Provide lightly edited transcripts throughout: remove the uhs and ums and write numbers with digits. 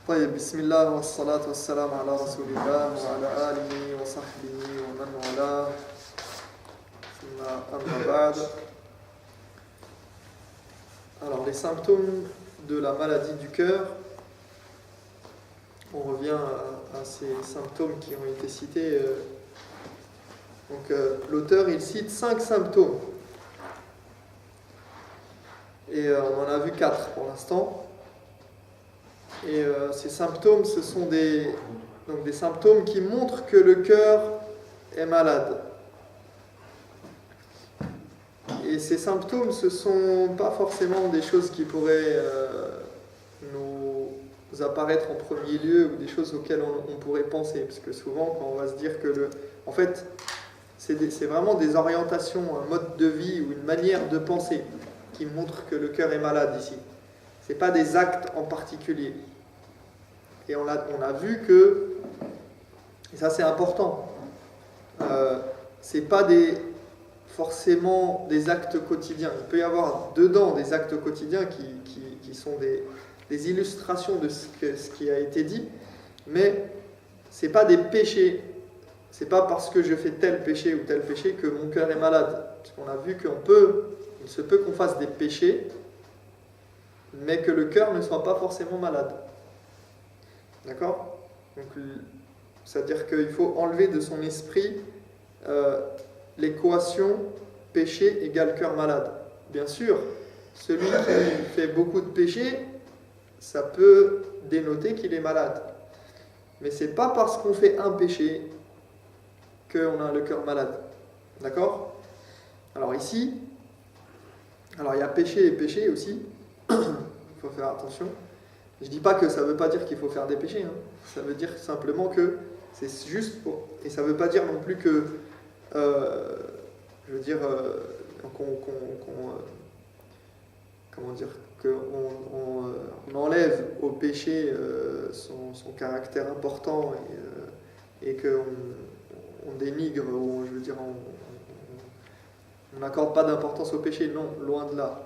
طيب بسم الله والصلاة والسلام على رسول الله وعلى آله وصحبه ومن والاه ثم أما بعد. Alors les symptômes de la maladie du cœur, on revient à ces symptômes qui ont été cités. L'auteur il cite 5 symptômes et on en a vu 4 pour l'instant. Et ces symptômes, ce sont des symptômes qui montrent que le cœur est malade. Et ces symptômes, ce ne sont pas forcément des choses qui pourraient nous apparaître en premier lieu ou des choses auxquelles on pourrait penser. Parce que souvent, quand on va se dire que en fait, c'est vraiment des orientations, un mode de vie ou une manière de penser qui montre que le cœur est malade ici. Ce n'est pas des actes en particulier. Et on a vu que, et ça c'est important, ce n'est pas forcément des actes quotidiens. Il peut y avoir dedans des actes quotidiens qui sont des illustrations de ce qui a été dit, mais ce n'est pas des péchés. Ce n'est pas parce que je fais tel péché ou tel péché que mon cœur est malade. Parce qu'on a vu il se peut qu'on fasse des péchés, mais que le cœur ne soit pas forcément malade. D'accord ? Donc, c'est-à-dire qu'il faut enlever de son esprit l'équation péché égale cœur malade. Bien sûr, celui qui fait beaucoup de péchés, ça peut dénoter qu'il est malade. Mais ce n'est pas parce qu'on fait un péché qu'on a le cœur malade. D'accord ? Alors ici, il y a péché et péché aussi. Il faut faire attention. Je ne dis pas que ça ne veut pas dire qu'il faut faire des péchés. Ça veut dire simplement que c'est juste pour... Et ça ne veut pas dire non plus que... qu'on enlève au péché son caractère important et qu'on dénigre, ou on n'accorde pas d'importance au péché. Non, loin de là.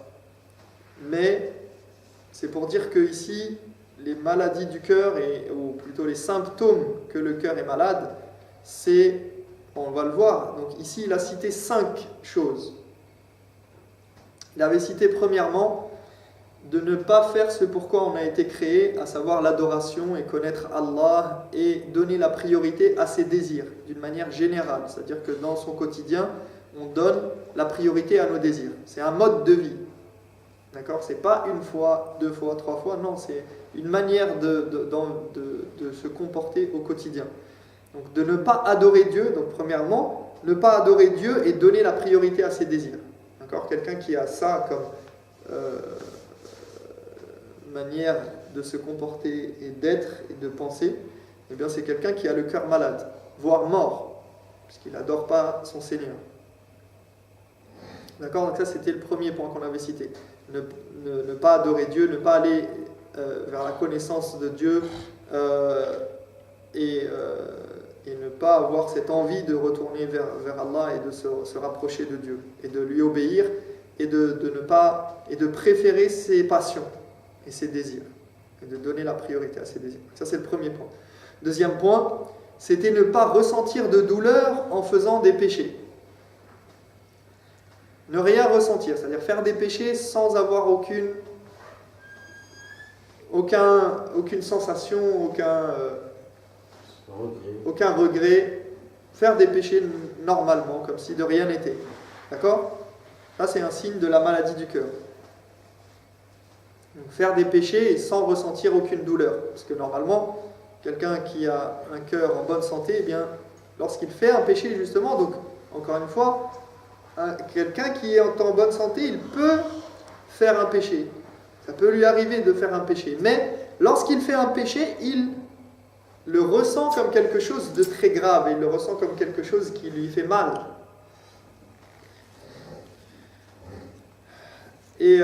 Mais... c'est pour dire que ici, les maladies du cœur, ou plutôt les symptômes que le cœur est malade, on va le voir. Donc ici, il a cité 5 choses. Il avait cité premièrement de ne pas faire ce pourquoi on a été créé, à savoir l'adoration et connaître Allah et donner la priorité à ses désirs, d'une manière générale. C'est-à-dire que dans son quotidien, on donne la priorité à nos désirs. C'est un mode de vie. D'accord ? C'est pas une fois, 2 fois, 3 fois, non, c'est une manière de se comporter au quotidien. Donc de ne pas adorer Dieu, donc premièrement, ne pas adorer Dieu et donner la priorité à ses désirs. D'accord ? Quelqu'un qui a ça comme manière de se comporter et d'être et de penser, eh bien c'est quelqu'un qui a le cœur malade, voire mort, puisqu'il n'adore pas son Seigneur. D'accord ? Donc ça c'était le premier point qu'on avait cité. Ne pas adorer Dieu, ne pas aller vers la connaissance de Dieu et ne pas avoir cette envie de retourner vers Allah et de se rapprocher de Dieu et de lui obéir et de préférer ses passions et ses désirs et de donner la priorité à ses désirs. Ça c'est le premier point. Deuxième point, c'était ne pas ressentir de douleur en faisant des péchés. Ne rien ressentir, c'est-à-dire faire des péchés sans avoir aucune sensation, aucun regret. Faire des péchés normalement, comme si de rien n'était. D'accord ? Ça, c'est un signe de la maladie du cœur. Donc, faire des péchés sans ressentir aucune douleur. Parce que normalement, quelqu'un qui a un cœur en bonne santé, eh bien, lorsqu'il fait un péché, justement, donc, encore une fois, quelqu'un qui est en bonne santé, il peut faire un péché. Ça peut lui arriver de faire un péché. Mais lorsqu'il fait un péché, il le ressent comme quelque chose de très grave. Il le ressent comme quelque chose qui lui fait mal. Et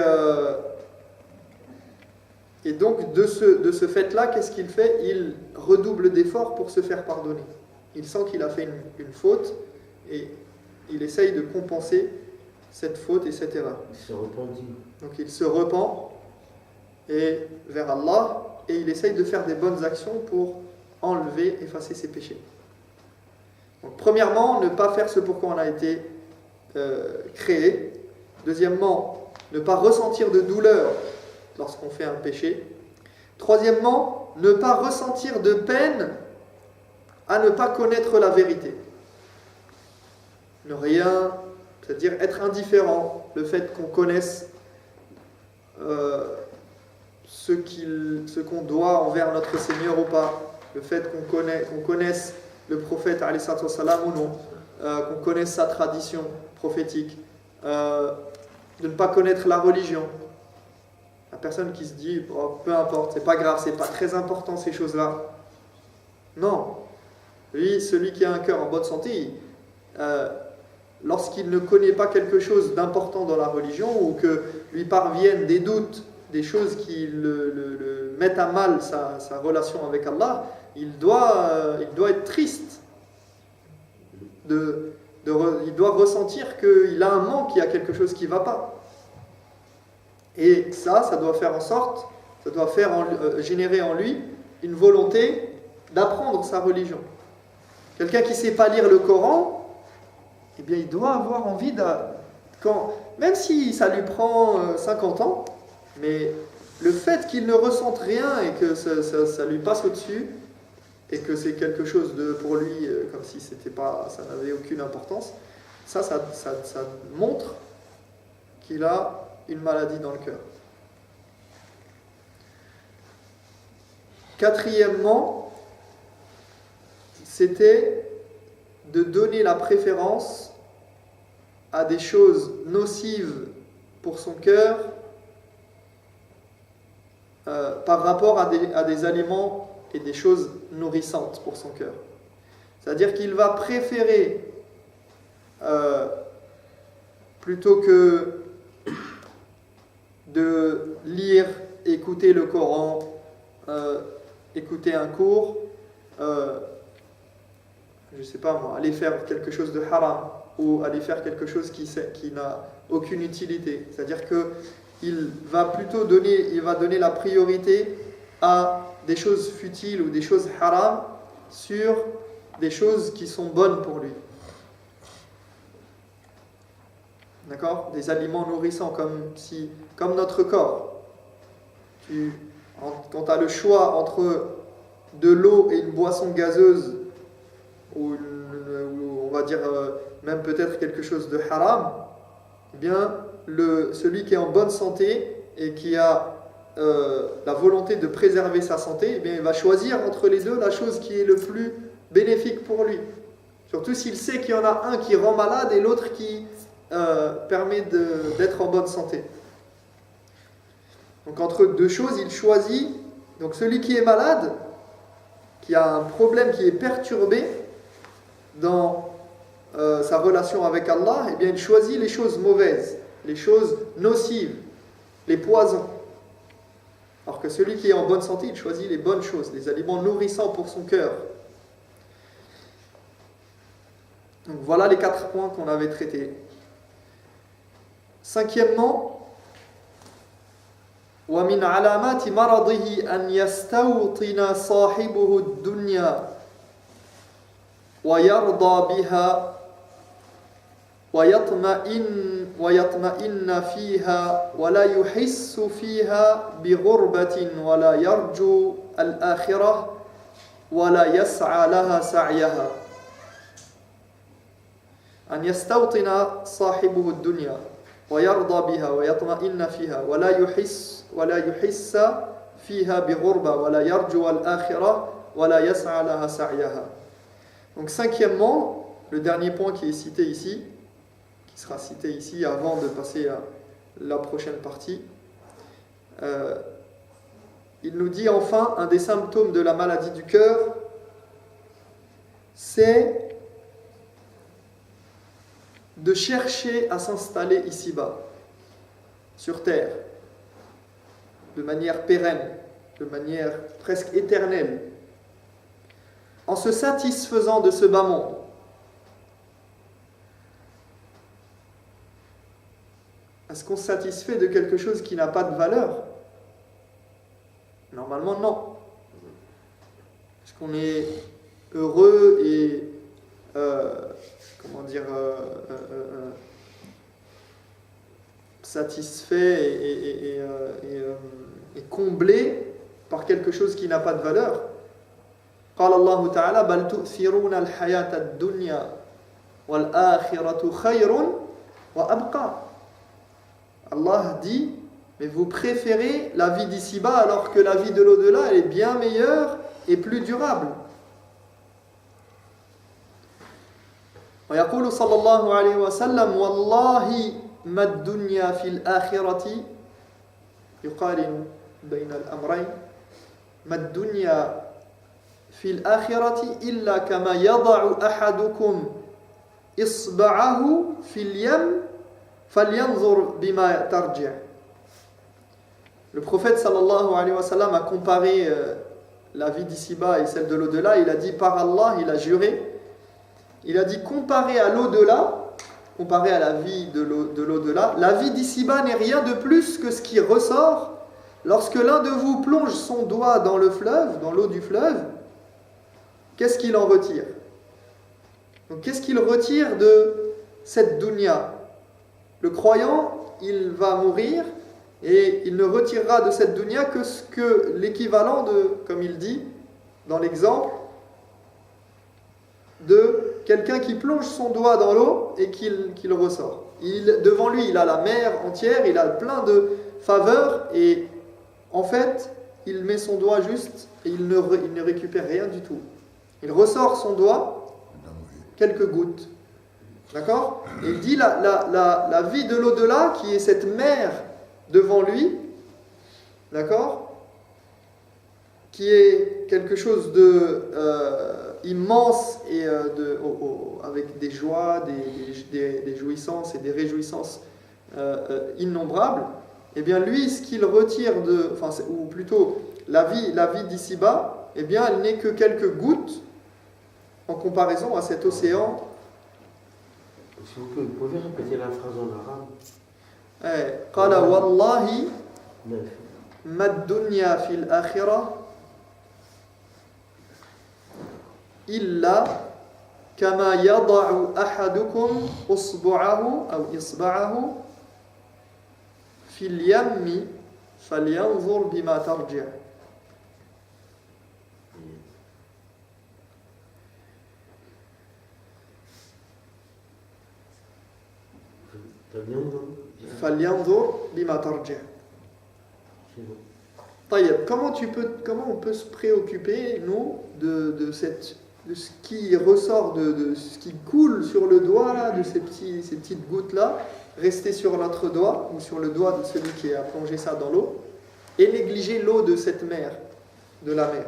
donc, de ce fait-là, qu'est-ce qu'il fait ? Il redouble d'efforts pour se faire pardonner. Il sent qu'il a fait une faute et il essaye de compenser cette faute et cette erreur. Il se repentit. Donc il se repent et vers Allah et il essaye de faire des bonnes actions pour enlever, effacer ses péchés. Donc, premièrement, ne pas faire ce pourquoi on a été créé. Deuxièmement, ne pas ressentir de douleur lorsqu'on fait un péché. Troisièmement, ne pas ressentir de peine à ne pas connaître la vérité. Ne rien, c'est-à-dire être indifférent, le fait qu'on connaisse ce qu'on doit envers notre Seigneur ou pas, le fait qu'on connaisse le prophète alayhi salatu wassalam ou non, qu'on connaisse sa tradition prophétique, de ne pas connaître la religion. La personne qui se dit oh, peu importe, c'est pas grave, c'est pas très important ces choses-là. Non. Lui, celui qui a un cœur en bonne santé, lorsqu'il ne connaît pas quelque chose d'important dans la religion ou que lui parviennent des doutes, des choses qui le mettent à mal sa relation avec Allah, il doit être triste. Il doit ressentir qu'il a un manque, qu'il y a quelque chose qui ne va pas. Et ça doit faire en sorte, ça doit générer en lui une volonté d'apprendre sa religion. Quelqu'un qui ne sait pas lire le Coran, eh bien il doit avoir envie même si ça lui prend 50 ans, mais le fait qu'il ne ressente rien et que ça lui passe au-dessus, et que c'est quelque chose pour lui, comme si ça n'avait aucune importance, ça montre qu'il a une maladie dans le cœur. Quatrièmement, c'était de donner la préférence à des choses nocives pour son cœur par rapport à des aliments et des choses nourrissantes pour son cœur. C'est-à-dire qu'il va préférer, plutôt que de lire, écouter le Coran, écouter un cours, je ne sais pas moi, aller faire quelque chose de haram ou aller faire quelque chose qui n'a aucune utilité. C'est-à-dire qu'il va donner la priorité à des choses futiles ou des choses haram sur des choses qui sont bonnes pour lui. D'accord ? Des aliments nourrissants comme notre corps. Quand tu as le choix entre de l'eau et une boisson gazeuse, ou on va dire même peut-être quelque chose de haram, eh bien celui qui est en bonne santé et qui a la volonté de préserver sa santé, eh bien, il va choisir entre les deux la chose qui est le plus bénéfique pour lui. Surtout s'il sait qu'il y en a un qui rend malade et l'autre qui permet d'être en bonne santé. Donc entre deux choses, il choisit. Donc celui qui est malade, qui a un problème qui est perturbé dans sa relation avec Allah, eh bien il choisit les choses mauvaises, les choses nocives, les poisons. Alors que celui qui est en bonne santé, il choisit les bonnes choses, les aliments nourrissants pour son cœur. Donc voilà les 4 points qu'on avait traités. Cinquièmement, وَمِنْ عَلَامَاتِ مَرَضِهِ أَنْ يَسْتَوْطِنَ صَاحِبُهُ الدُّنْيَا وَيَرْضَى بِهَا ويطمئن فيها ولا يحس فيها بغربة ولا يرجو الآخرة ولا يسعى لها سعيها. أن يستوطن صاحبه الدنيا ويرضى بها ويطمئن فيها ولا يحس فيها بغربة ولا يرجو الآخرة ولا يسعى لها سعيها. Donc cinquièmement, le dernier point qui est cité ici, qui sera cité ici avant de passer à la prochaine partie, il nous dit enfin un des symptômes de la maladie du cœur, c'est de chercher à s'installer ici-bas, sur terre, de manière pérenne, de manière presque éternelle, en se satisfaisant de ce bas monde. Est-ce qu'on se satisfait de quelque chose qui n'a pas de valeur ? Non. Normalement, non. Parce qu'on est heureux et satisfait et comblé par quelque chose qui n'a pas de valeur. قال الله تعالى بل تؤثرون الحياة الدنيا والآخرة خير وأبقى. Allah dit, mais vous préférez la vie d'ici-bas alors que la vie de l'au-delà elle est bien meilleure et plus durable. ويقول صلى الله عليه وسلم والله ما الدنيا في الآخرة يقارن بين الأمرين ما الدنيا في الآخرة إلا كما يضع أحدكم إصبعه في اليم فلينظر بما ترجع. Le prophète sallallahu alayhi wa sallam a comparé la vie d'ici-bas et celle de l'au-delà. Il a dit par Allah, il a juré. Il a dit comparé à l'au-delà, comparé à la vie de l'au-delà, la vie d'ici-bas n'est rien de plus que ce qui ressort lorsque l'un de vous plonge son doigt dans le fleuve, dans l'eau du fleuve. Qu'est-ce qu'il en retire? Donc qu'est-ce qu'il retire de cette dunya? Le croyant, il va mourir et il ne retirera de cette dunya que ce que l'équivalent de, comme il dit dans l'exemple, de quelqu'un qui plonge son doigt dans l'eau et qu'il ressort. Devant lui, il a la mer entière, il a plein de faveurs et en fait, il met son doigt juste et il ne récupère rien du tout. Il ressort son doigt, quelques gouttes. D'accord? Et il dit la vie de l'au-delà, qui est cette mer devant lui, d'accord? Qui est quelque chose de immense et avec des joies, des jouissances et des réjouissances innombrables. Eh bien, lui, ce qu'il retire ou plutôt la vie d'ici-bas, eh bien, elle n'est que quelques gouttes en comparaison à cet océan. Si vous pouvez répéter la phrase en arabe. قال والله ما الدنيا في الآخرة إلا كما يضع أحدكم إصبعه أو إصبعه في اليم فلينظر بما ترجع. فلينظر بما ترجع. طيب, comment on peut se préoccuper, nous, de ce qui ressort, de ce qui coule sur le doigt, là, de ces petites gouttes-là, rester sur notre doigt, ou sur le doigt de celui qui a plongé ça dans l'eau, et négliger l'eau de cette mer, de la mer.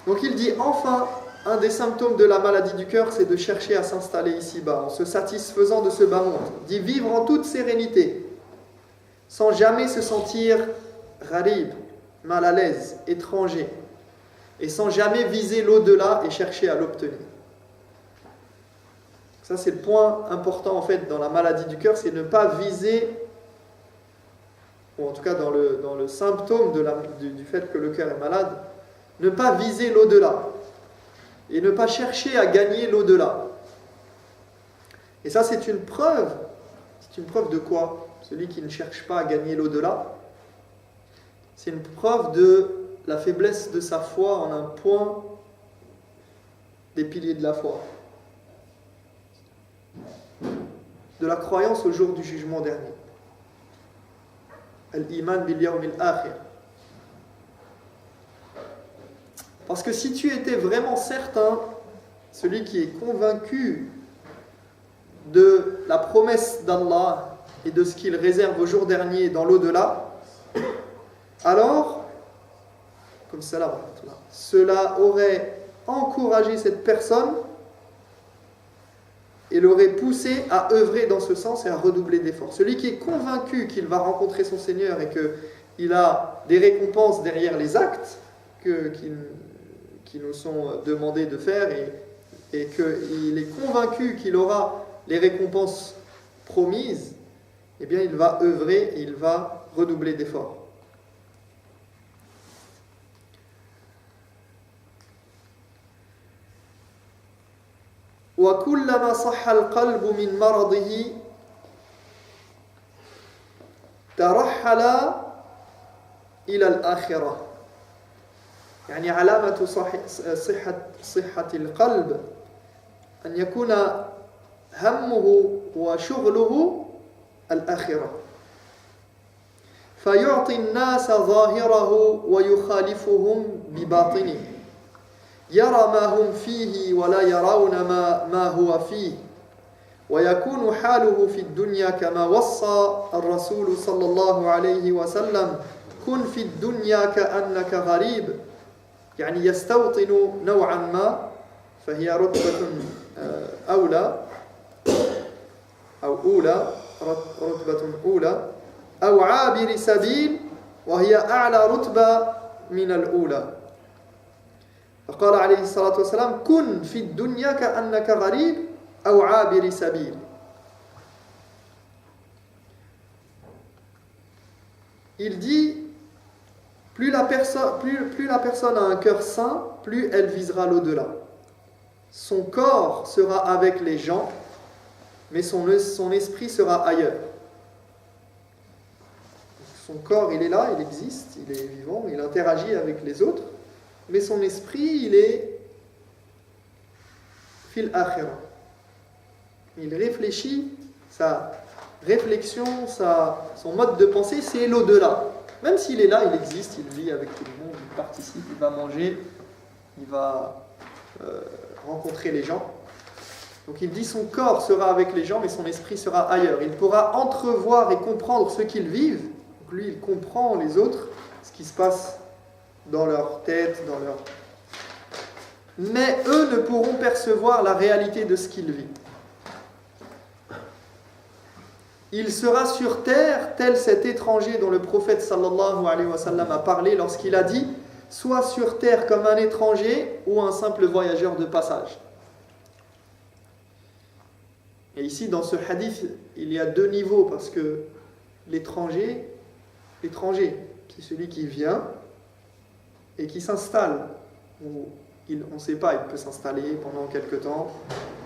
Donc il dit, enfin, un des symptômes de la maladie du cœur, c'est de chercher à s'installer ici-bas, en se satisfaisant de ce bas monde. Il dit, vivre en toute sérénité, sans jamais se sentir gharib, mal à l'aise, étranger, et sans jamais viser l'au-delà et chercher à l'obtenir. Ça, c'est le point important en fait dans la maladie du cœur, c'est ne pas viser, ou en tout cas dans le symptôme du fait que le cœur est malade, ne pas viser l'au-delà et ne pas chercher à gagner l'au-delà. Et ça, c'est une preuve. C'est une preuve de quoi? Celui qui ne cherche pas à gagner l'au-delà, c'est une preuve de la faiblesse de sa foi en un point des piliers de la foi, de la croyance au jour du jugement dernier. Al-iman bil yawm al-akhir. Parce que si tu étais vraiment certain, celui qui est convaincu de la promesse d'Allah et de ce qu'il réserve au jour dernier dans l'au-delà, alors, comme cela aurait encouragé cette personne et l'aurait poussé à œuvrer dans ce sens et à redoubler d'efforts. Celui qui est convaincu qu'il va rencontrer son Seigneur et qu'il a des récompenses derrière les actes qui nous sont demandés de faire et qu'il est convaincu qu'il aura les récompenses promises, eh bien il va œuvrer et il va redoubler d'efforts. وكلما صح القلب من مرضه ترحل إلى الآخرة. يعني علامة صحة القلب أن يكون همه وشغله الآخرة، فيعطي الناس ظاهره ويخالفهم بباطنه، يرى ما هم فيه ولا يرون ما هو فيه، ويكون حاله في الدنيا كما وصى الرسول صلى الله عليه وسلم: كن في الدنيا كأنك غريب، يعني يستوطن نوعا ما، فهي رتبة أولى أو أولى، رتبة أولى، أو عابر سبيل، وهي أعلى رتبة من الأولى. فقال عليه الصلاة والسلام: كن في الدنيا كأنك غريب أو عابر سبيل. Il dit, plus la personne a un cœur sain, plus elle visera l'au-delà. Son corps sera avec les gens, mais son esprit sera ailleurs. Son corps, il est là, il existe, il est vivant, il interagit avec les autres, mais son esprit, il est fil akhira. Il réfléchit, sa réflexion, son mode de pensée, c'est l'au-delà. Même s'il est là, il existe, il vit avec tout le monde, il participe, il va manger, il va rencontrer les gens. Donc il dit son corps sera avec les gens, mais son esprit sera ailleurs. Il pourra entrevoir et comprendre ce qu'ils vivent. Donc lui, il comprend les autres, ce qui se passe dans leur tête, dans leur... Mais eux ne pourront percevoir la réalité de ce qu'ils vivent. Il sera sur terre tel cet étranger dont le prophète sallallahu alayhi wa sallam a parlé lorsqu'il a dit: soit sur terre comme un étranger ou un simple voyageur de passage. Et ici, dans ce hadith, il y a deux niveaux, parce que l'étranger, c'est celui qui vient et qui s'installe. On ne sait pas, il peut s'installer pendant quelque temps,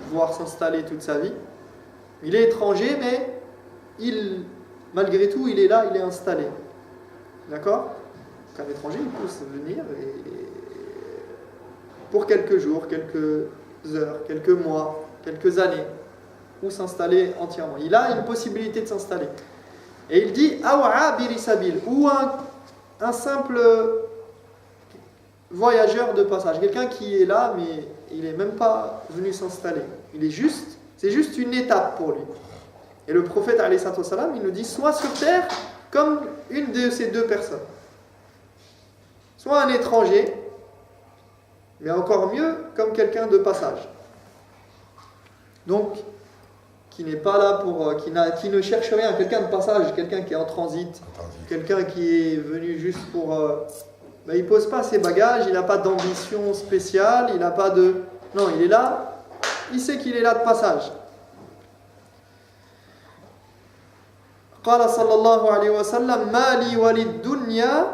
voire s'installer toute sa vie. Il est étranger, mais malgré tout, il est là, il est installé. D'accord ? Un étranger, il peut venir pour quelques jours, quelques heures, quelques mois, quelques années, ou s'installer entièrement. Il a une possibilité de s'installer. Et il dit Awa birisabil, ou un simple voyageur de passage, quelqu'un qui est là, mais il n'est même pas venu s'installer. C'est juste une étape pour lui. Et le prophète alayhi salatu wassalam, il nous dit soit sur terre comme une de ces deux personnes. Soit un étranger, mais encore mieux, comme quelqu'un de passage. Donc, qui n'est pas là qui ne cherche rien, quelqu'un de passage, quelqu'un qui est en transit, quelqu'un qui est venu juste pour... il ne pose pas ses bagages, il n'a pas d'ambition spéciale, il n'a pas de... Non, il est là, il sait qu'il est là de passage. قال صلى الله عليه وسلم ما لي وللدنيا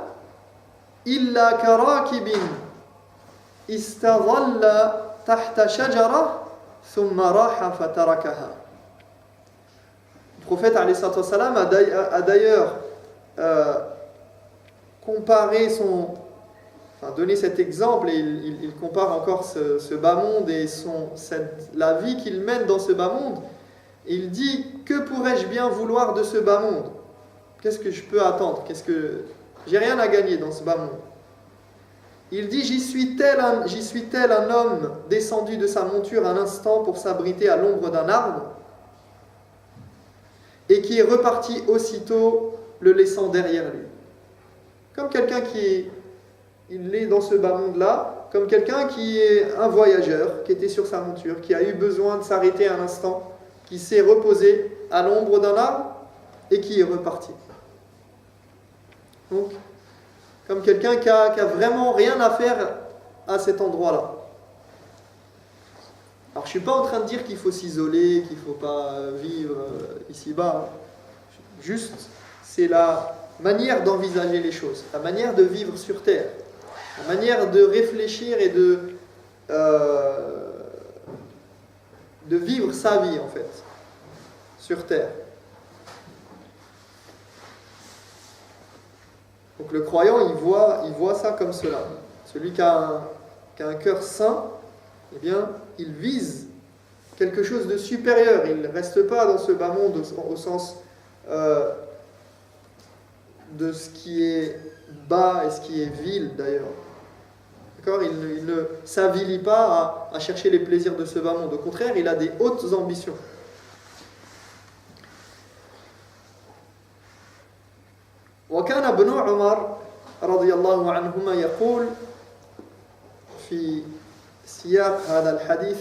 إلا كراكب استظل تحت شجرة ثم راح فتركها. Le prophète alayhi salatu wassalam a d'ailleurs donné cet exemple, et il compare encore ce bas monde et la vie qu'il mène dans ce bas monde. Il dit: que pourrais-je bien vouloir de ce bas monde? Qu'est-ce que je peux attendre? J'ai rien à gagner dans ce bas monde. Il dit: j'y suis tel un homme descendu de sa monture un instant pour s'abriter à l'ombre d'un arbre, et qui est reparti aussitôt, le laissant derrière lui. Comme quelqu'un il est dans ce bas monde-là, comme quelqu'un qui est un voyageur, qui était sur sa monture, qui a eu besoin de s'arrêter un instant, qui s'est reposé à l'ombre d'un arbre et qui est reparti. Donc, comme quelqu'un qui a vraiment rien à faire à cet endroit-là. Alors, je ne suis pas en train de dire qu'il faut s'isoler, qu'il ne faut pas vivre ici-bas. Juste, c'est la manière d'envisager les choses, la manière de vivre sur Terre, la manière de réfléchir et de vivre sa vie en fait, sur terre. Donc le croyant, il voit ça comme cela. Celui qui a un cœur saint, eh bien, il vise quelque chose de supérieur. Il ne reste pas dans ce bas monde au sens de ce qui est bas et ce qui est vil d'ailleurs. D'accord ? Il ne s'avilit pas à chercher les plaisirs de ce bas monde. Au contraire, il a des hautes ambitions. وكان ابن عمر رضي الله عنهما يقول في سياق هذا الحديث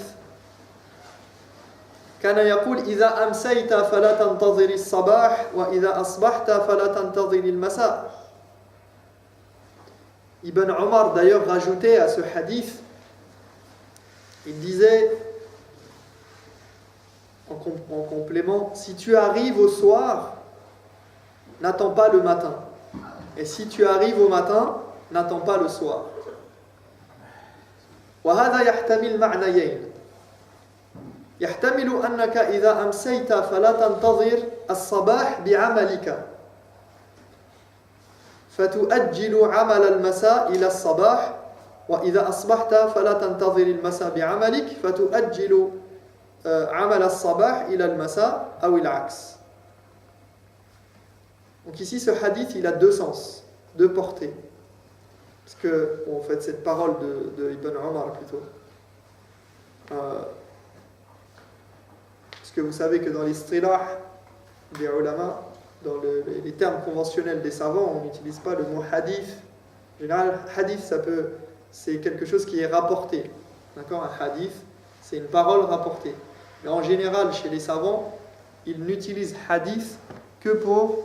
كان يقول إذا أمسيت فلا تنتظر الصباح وإذا أصبحت فلا تنتظر المساء. Ibn Omar d'ailleurs rajoutait à ce hadith, il disait en complément, si tu arrives au soir, n'attends pas le matin. Et si tu arrives au matin, n'attends pas le soir. وهذا يحتمل معنيين. يحتمل أنك إذا أمسيت فلا تنتظر الصباح بعملك فتؤجل عمل المساء إلى الصباح وإذا أصبحت فلا تنتظر المساء بعملك فتؤجل عمل الصباح إلى المساء أو العكس. Donc ici, ce hadith, il a deux sens, deux portées. Parce que, en fait, cette parole de Ibn Omar plutôt. Parce que vous savez que dans l'istilah des ulama, dans les termes conventionnels des savants, on n'utilise pas le mot hadith. En général, hadith, c'est quelque chose qui est rapporté. D'accord ? Un hadith, c'est une parole rapportée. Mais en général, chez les savants, ils n'utilisent hadith que pour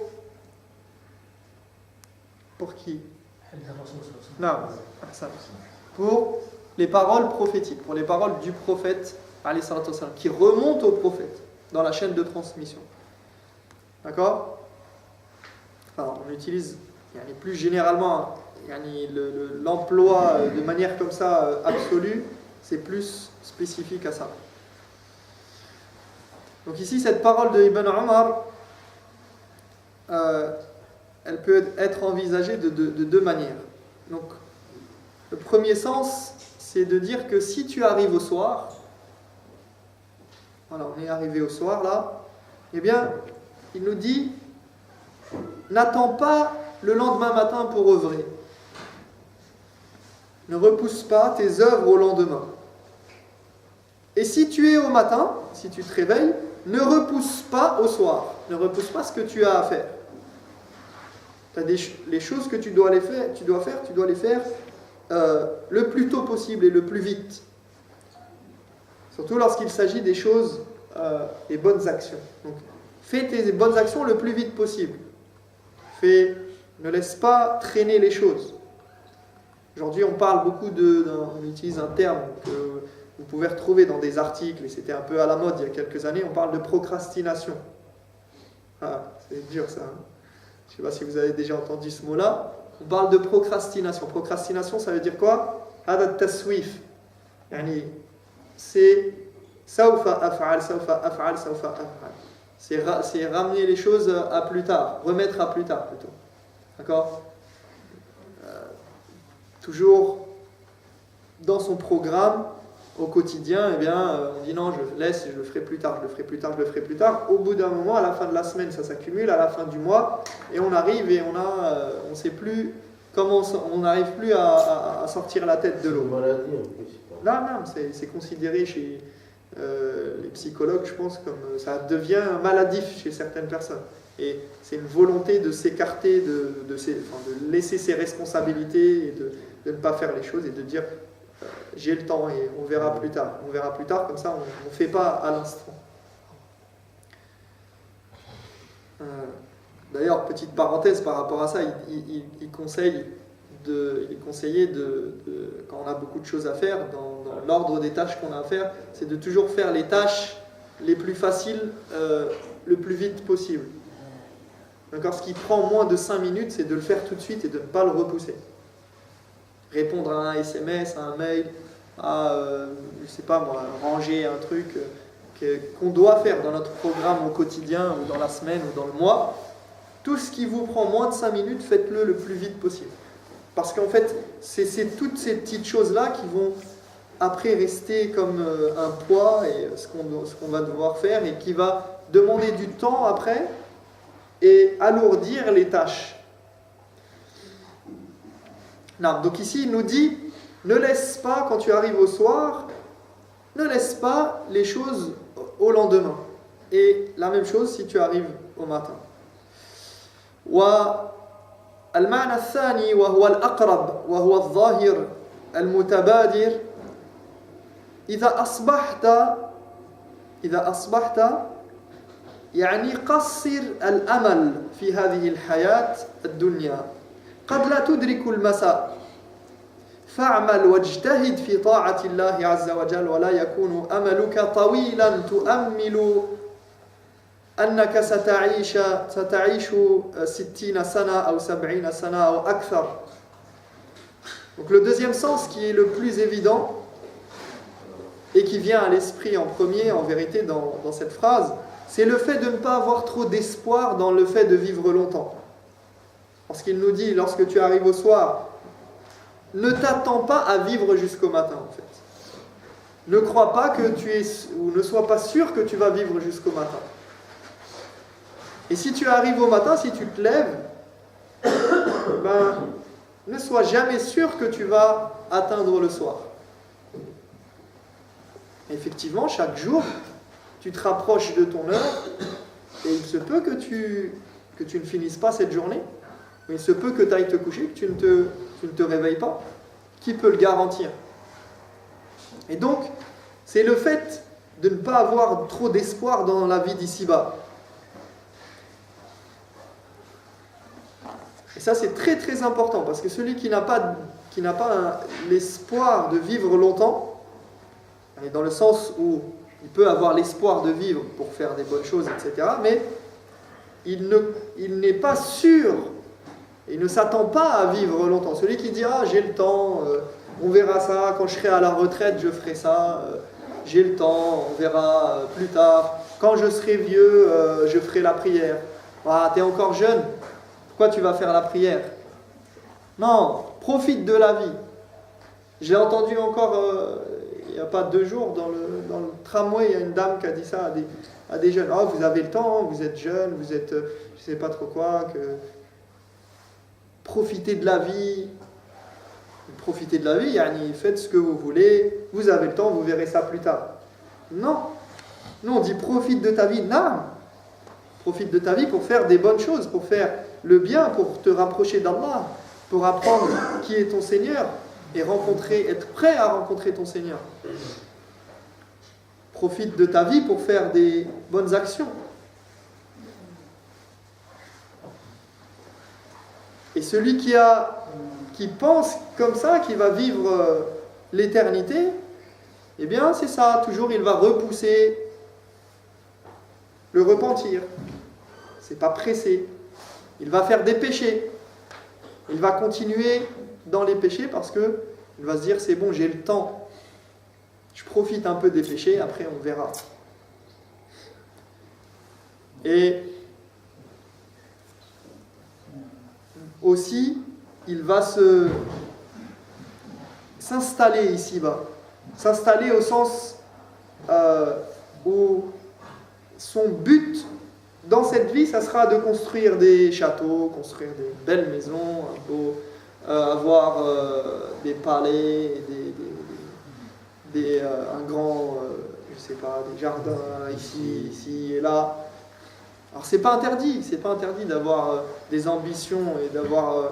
qui ? Non, pour les paroles prophétiques, pour les paroles du prophète, qui remontent au prophète dans la chaîne de transmission. D'accord ? Alors, on utilise plus généralement l'emploi de manière comme ça absolue, c'est plus spécifique à ça. Donc ici, cette parole de Ibn Omar, elle peut être envisagée de deux manières. Donc, le premier sens, c'est de dire que si tu arrives au soir, voilà, on est arrivé au soir là, eh bien, il nous dit, n'attends pas le lendemain matin pour œuvrer. Ne repousse pas tes œuvres au lendemain. Et si tu es au matin, si tu te réveilles, ne repousse pas au soir. Ne repousse pas ce que tu as à faire. Les choses que tu dois les faire le plus tôt possible et le plus vite. Surtout lorsqu'il s'agit des choses, des bonnes actions. Donc, fais tes bonnes actions le plus vite possible. Ne laisse pas traîner les choses. Aujourd'hui, on parle beaucoup on utilise un terme que vous pouvez retrouver dans des articles, et c'était un peu à la mode il y a quelques années, on parle de procrastination. Ah, c'est dur ça. Hein. Je ne sais pas si vous avez déjà entendu ce mot-là. On parle de procrastination. Procrastination, ça veut dire quoi ? Hada taswif. C'est sawfa af'al, sawfa af'al, sawfa af'al. C'est ramener les choses à plus tard, remettre à plus tard plutôt. D'accord ? Toujours dans son programme, au quotidien, eh bien, on dit non, je laisse, je le ferai plus tard, je le ferai plus tard, je le ferai plus tard. Au bout d'un moment, à la fin de la semaine, ça s'accumule, à la fin du mois, et on arrive et on ne sait plus comment, on n'arrive plus à sortir la tête de l'eau. C'est une maladie en plus. Non, c'est considéré chez les psychologues, je pense, comme ça devient maladif chez certaines personnes. Et c'est une volonté de s'écarter, de laisser ses responsabilités et de ne pas faire les choses et de dire j'ai le temps et on verra plus tard. On verra plus tard, comme ça on ne fait pas à l'instant. D'ailleurs, petite parenthèse par rapport à ça, il conseillait quand on a beaucoup de choses à faire, dans l'ordre des tâches qu'on a à faire, c'est de toujours faire les tâches les plus faciles le plus vite possible. D'accord ? Ce qui prend moins de 5 minutes, c'est de le faire tout de suite et de ne pas le repousser. Répondre à un SMS, à un mail, à, je sais pas moi, ranger un truc, qu'on doit faire dans notre programme au quotidien ou dans la semaine ou dans le mois, tout ce qui vous prend moins de 5 minutes, faites-le le plus vite possible. Parce qu'en fait, c'est toutes ces petites choses-là qui vont après rester comme un poids et ce qu'on va devoir faire et qui va demander du temps après et alourdir les tâches. Non, donc ici, il nous dit, ne laisse pas, quand tu arrives au soir, ne laisse pas les choses au lendemain. Et la même chose si tu arrives au matin. والمعنى الثاني وهو الأقرب وهو الظاهر المتبادر إذا أصبحت يعني قصر الأمل في هذه الحياة الدنيا قد لا تدرك المساء فاعمل واجتهد في طاعة الله عز وجل ولا يكون أملك طويلا تؤمل أنك ستعيش 60 سنة أو 70 سنة أو أكثر. Donc le deuxième sens qui est le plus évident et qui vient à l'esprit en premier en vérité dans cette phrase, c'est le fait de ne pas avoir trop d'espoir dans le fait de vivre longtemps. Parce qu'il nous dit, lorsque tu arrives au soir, ne t'attends pas à vivre jusqu'au matin en fait. Ne crois pas que ou ne sois pas sûr que tu vas vivre jusqu'au matin. Et si tu arrives au matin, si tu te lèves, ne sois jamais sûr que tu vas atteindre le soir. Effectivement, chaque jour, tu te rapproches de ton heure et il se peut que tu ne finisses pas cette journée. Il se peut que tu ailles te coucher, que tu ne te réveilles pas. Qui peut le garantir? Et donc, c'est le fait de ne pas avoir trop d'espoir dans la vie d'ici-bas. Et ça, c'est très très important, parce que celui qui n'a pas l'espoir de vivre longtemps, et dans le sens où il peut avoir l'espoir de vivre pour faire des bonnes choses, etc., mais il n'est pas sûr, il ne s'attend pas à vivre longtemps. Celui qui dira « j'ai le temps, on verra ça, quand je serai à la retraite, je ferai ça, j'ai le temps, on verra plus tard, quand je serai vieux, je ferai la prière. Ah, t'es encore jeune, pourquoi tu vas faire la prière? Non, profite de la vie. » J'ai entendu encore, il n'y a pas 2 jours, dans le tramway, il y a une dame qui a dit ça à des jeunes. « Oh, vous avez le temps, vous êtes jeunes, vous êtes, je ne sais pas trop quoi, profitez de la vie. » Profitez de la vie, yani, faites ce que vous voulez, vous avez le temps, vous verrez ça plus tard. Non, nous on dit profite de ta vie, non. Profite de ta vie pour faire des bonnes choses, pour faire le bien, pour te rapprocher d'Allah, pour apprendre qui est ton Seigneur et être prêt à rencontrer ton Seigneur. Profite de ta vie pour faire des bonnes actions. Et celui qui pense comme ça, qui va vivre l'éternité, eh bien c'est ça, toujours il va repousser le repentir. C'est pas pressé. Il va faire des péchés. Il va continuer dans les péchés parce que il va se dire c'est bon, j'ai le temps. Je profite un peu des péchés, après on verra. Et aussi, il va s'installer ici-bas. S'installer au sens où son but dans cette vie, ça sera de construire des châteaux, construire des belles maisons, avoir des palais, un grand, je sais pas, des jardins ici et là. Alors c'est pas interdit d'avoir des ambitions et d'avoir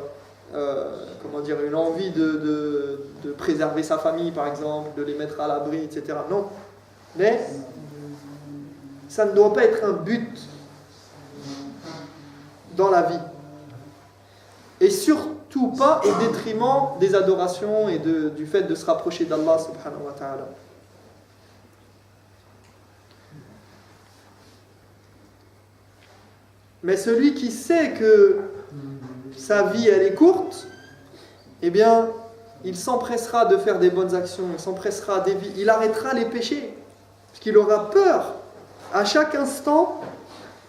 une envie de préserver sa famille par exemple, de les mettre à l'abri, etc. Non, mais ça ne doit pas être un but dans la vie. Et surtout pas au détriment des adorations et du fait de se rapprocher d'Allah subhanahu wa ta'ala. Mais celui qui sait que sa vie elle est courte, eh bien, il s'empressera de faire des bonnes actions, il s'empressera il arrêtera les péchés. Parce qu'il aura peur à chaque instant,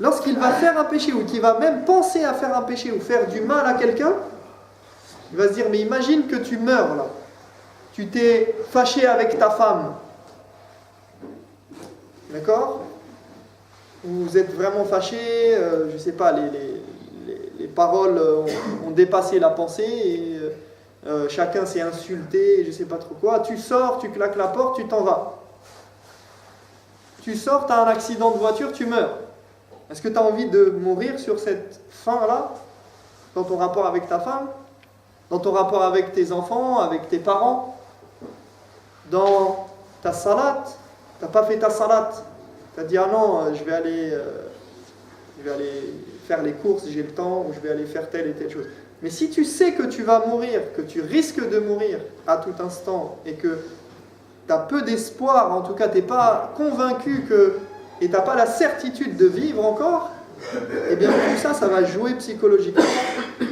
lorsqu'il va faire un péché, ou qu'il va même penser à faire un péché, ou faire du mal à quelqu'un, il va se dire, mais imagine que tu meurs là, tu t'es fâché avec ta femme, d'accord? Vous êtes vraiment fâché, je ne sais pas, les paroles ont dépassé la pensée, et chacun s'est insulté, je ne sais pas trop quoi, tu sors, tu claques la porte, tu t'en vas. Tu sors, tu as un accident de voiture, tu meurs. Est-ce que tu as envie de mourir sur cette fin-là, dans ton rapport avec ta femme, dans ton rapport avec tes enfants, avec tes parents, dans ta salat? Tu n'as pas fait ta salat. Tu as dit, ah non, je vais aller faire les courses, j'ai le temps, ou je vais aller faire telle et telle chose. Mais si tu sais que tu vas mourir, que tu risques de mourir à tout instant, et que tu as peu d'espoir, en tout cas tu n'es pas convaincu et tu n'as pas la certitude de vivre encore, eh bien tout ça, ça va jouer psychologiquement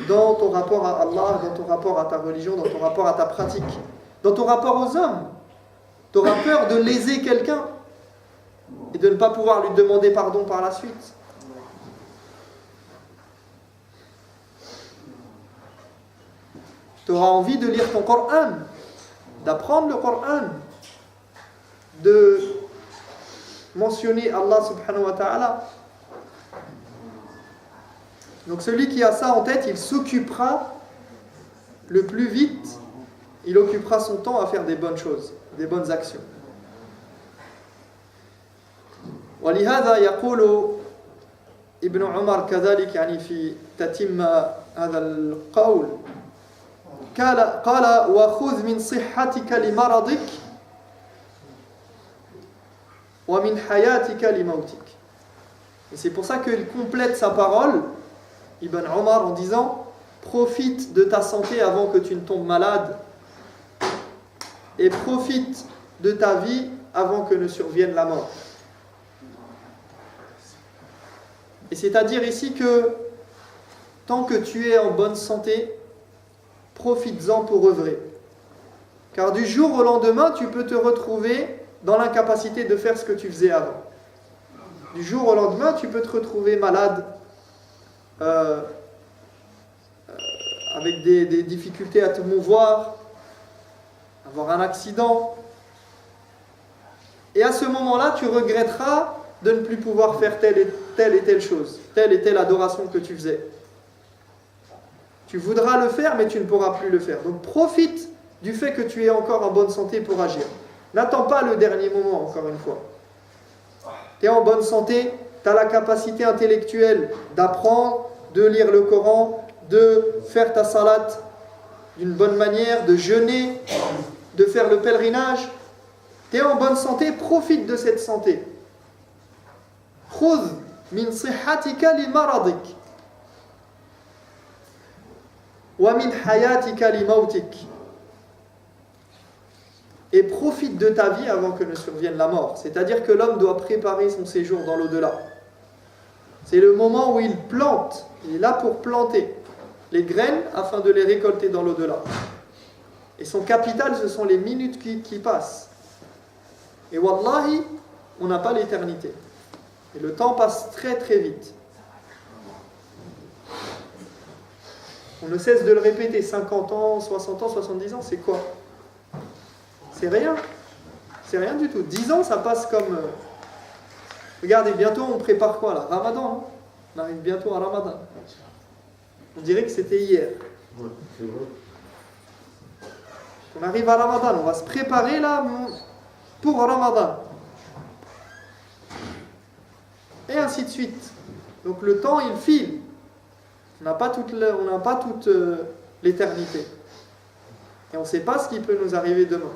dans ton rapport à Allah, dans ton rapport à ta religion, dans ton rapport à ta pratique, dans ton rapport aux hommes. Tu auras peur de léser quelqu'un et de ne pas pouvoir lui demander pardon par la suite. Tu auras envie de lire ton Coran, d'apprendre le Coran, de mentionner Allah subhanahu wa ta'ala. Donc celui qui a ça en tête, il s'occupera le plus vite, il occupera son temps à faire des bonnes choses, des bonnes actions. ولهذا يقول ابن عمر كذلك يعني في تتم هذا القول قال وخذ من صحتك لمرضك ومن حياتك لموتك. Et c'est pour ça qu'il complète sa parole, Ibn Omar, en disant profite de ta santé avant que tu ne tombes malade et profite de ta vie avant que ne survienne la mort. Et c'est-à-dire ici que tant que tu es en bonne santé, profites-en pour œuvrer. Car du jour au lendemain, tu peux te retrouver dans l'incapacité de faire ce que tu faisais avant. Du jour au lendemain, tu peux te retrouver malade, avec des difficultés à te mouvoir, avoir un accident. Et à ce moment-là, tu regretteras de ne plus pouvoir faire telle et telle chose, telle et telle adoration que tu faisais. Tu voudras le faire, mais tu ne pourras plus le faire. Donc profite du fait que tu es encore en bonne santé pour agir. N'attends pas le dernier moment, encore une fois. Tu es en bonne santé, tu as la capacité intellectuelle d'apprendre, de lire le Coran, de faire ta salat d'une bonne manière, de jeûner, de faire le pèlerinage. Tu es en bonne santé, profite de cette santé. خذ من صحتك لمرضك ومن حياتك لموتك. Et profite de ta vie avant que ne survienne la mort. C'est-à-dire que l'homme doit préparer son séjour dans l'au-delà. C'est le moment où il plante, il est là pour planter les graines afin de les récolter dans l'au-delà. Et son capital, ce sont les minutes qui passent. Et wallahi, on n'a pas l'éternité. Et le temps passe très très vite. On ne cesse de le répéter, 50 ans, 60 ans, 70 ans, c'est quoi? C'est rien. C'est rien du tout. 10 ans, ça passe comme... Regardez, bientôt on prépare quoi là? Ramadan. Hein, on arrive bientôt à Ramadan. On dirait que c'était hier. Ouais, c'est vrai. On arrive à Ramadan, on va se préparer là pour Ramadan. Et ainsi de suite. Donc le temps, il file. On n'a pas toute l'éternité. Et on ne sait pas ce qui peut nous arriver demain.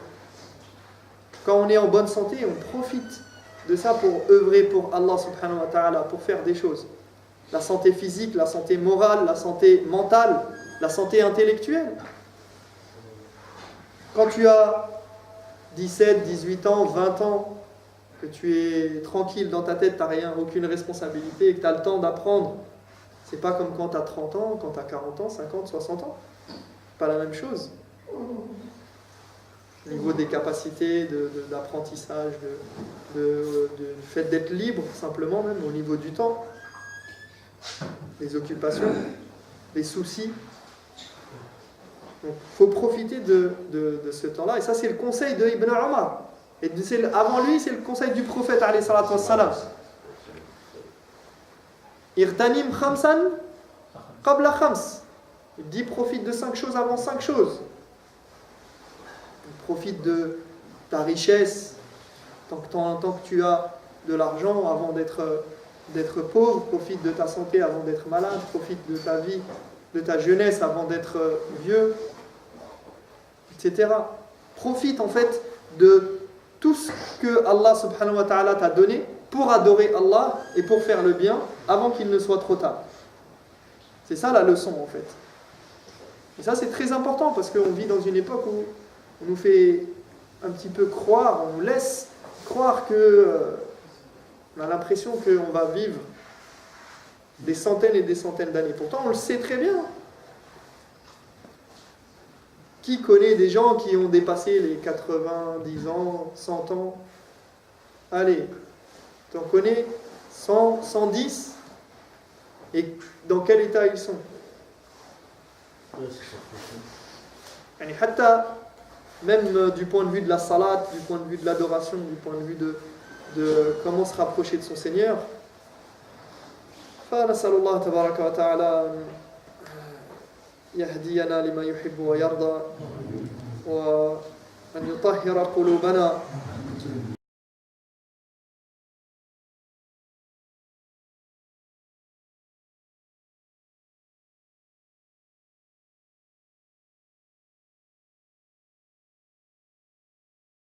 Quand on est en bonne santé, on profite de ça pour œuvrer pour Allah subhanahu wa ta'ala, pour faire des choses. La santé physique, la santé morale, la santé mentale, la santé intellectuelle. Quand tu as 17, 18 ans, 20 ans, que tu es tranquille dans ta tête, tu n'as aucune responsabilité et que tu as le temps d'apprendre, c'est pas comme quand tu as 30 ans, quand tu as 40 ans, 50, 60 ans. Pas la même chose. au niveau des capacités d'apprentissage, du fait d'être libre, simplement même, au niveau du temps, des occupations, des soucis. Donc, il faut profiter de ce temps-là. Et ça, c'est le conseil de Ibn Omar. Et avant lui, c'est le conseil du prophète, alayhi salatu wassalam. Irtanim khamsan qabla khams. Il dit profite de 5 choses avant 5 choses. Profite de ta richesse tant que tu as de l'argent avant d'être pauvre. Profite de ta santé avant d'être malade. Profite de ta vie, de ta jeunesse avant d'être vieux, etc. Profite en fait de tout ce que Allah subhanahu wa ta'ala t'a donné pour adorer Allah et pour faire le bien avant qu'il ne soit trop tard. C'est ça la leçon en fait. Et ça c'est très important parce qu'on vit dans une époque où on nous fait un petit peu croire, on nous laisse croire que on a l'impression qu'on va vivre des centaines et des centaines d'années. Pourtant on le sait très bien. Qui connaît des gens qui ont dépassé les 90 ans, 100 ans? Allez, tu en connais 100, 110? Et dans quel état ils sont? Même du point de vue de la salat, du point de vue de l'adoration, du point de vue de comment se rapprocher de son Seigneur. فنسأل الله تبارك وتعالى يهدينا لما يحب ويرضى وأن يطهر قلوبنا